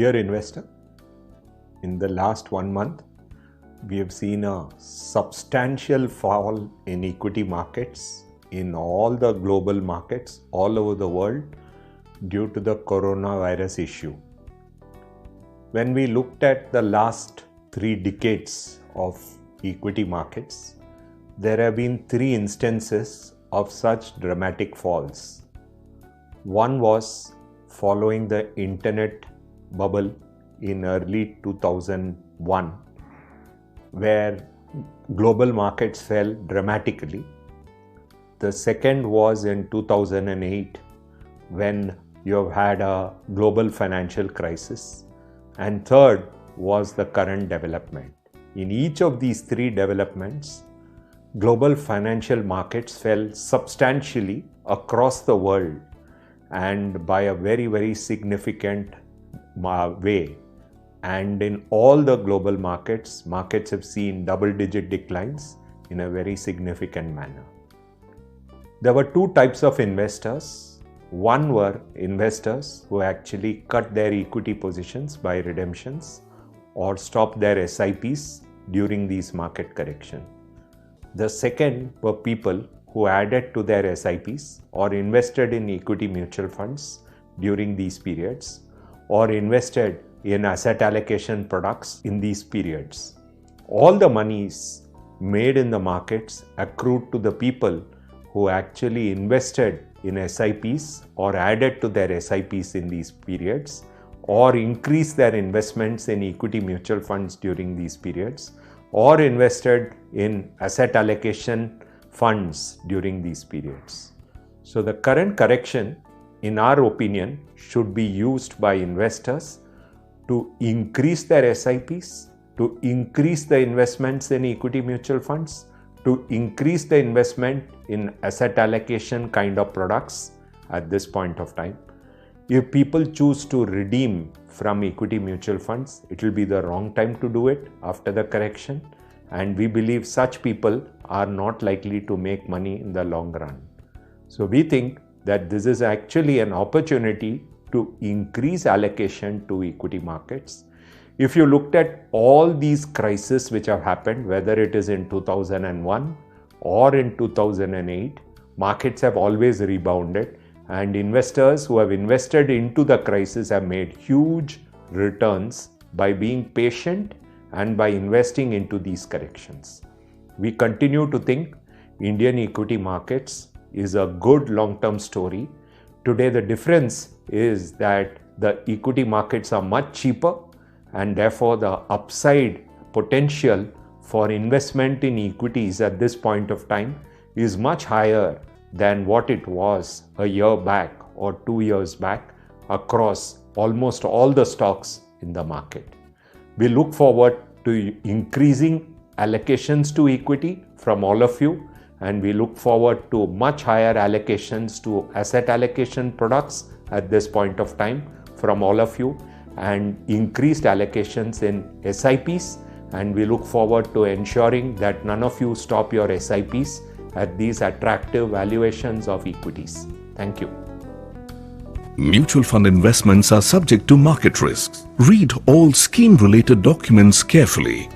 Dear investor, in the last 1 month, we have seen a substantial fall in equity markets in all the global markets all over the world due to the coronavirus issue. When we looked at the last 3 decades of equity markets, there have been 3 instances of such dramatic falls. One was following the internet bubble in early 2001, where global markets fell dramatically. The second was in 2008, when you have had a global financial crisis. And third was the current development. In each of these 3 developments, global financial markets fell substantially across the world and by a very, very significant way. And in all the global markets have seen double-digit declines in a very significant manner. There were 2 types of investors. One were investors who actually cut their equity positions by redemptions or stopped their SIPs during these market corrections. The second were people who added to their SIPs or invested in equity mutual funds during these periods or invested in asset allocation products in these periods. All the monies made in the markets accrued to the people who actually invested in SIPs or added to their SIPs in these periods or increased their investments in equity mutual funds during these periods or invested in asset allocation funds during these periods. So the current correction, in our opinion, should be used by investors to increase their SIPs, to increase the investments in equity mutual funds, to increase the investment in asset allocation kind of products at this point of time. If people choose to redeem from equity mutual funds, it will be the wrong time to do it after the correction. And we believe such people are not likely to make money in the long run. So we think that this is actually an opportunity to increase allocation to equity markets. If you looked at all these crises which have happened, whether it is in 2001 or in 2008, markets have always rebounded, and investors who have invested into the crisis have made huge returns by being patient and by investing into these corrections. We continue to think Indian equity markets is a good long-term story. Today the difference is that the equity markets are much cheaper, and therefore the upside potential for investment in equities at this point of time is much higher than what it was a year back or 2 years back across almost all the stocks in the market. We look forward to increasing allocations to equity from all of you, and we look forward to much higher allocations to asset allocation products at this point of time from all of you, and increased allocations in SIPs, and we look forward to ensuring that none of you stop your SIPs at these attractive valuations of equities. Thank you. Mutual fund investments are subject to market risks. Read all scheme-related documents carefully.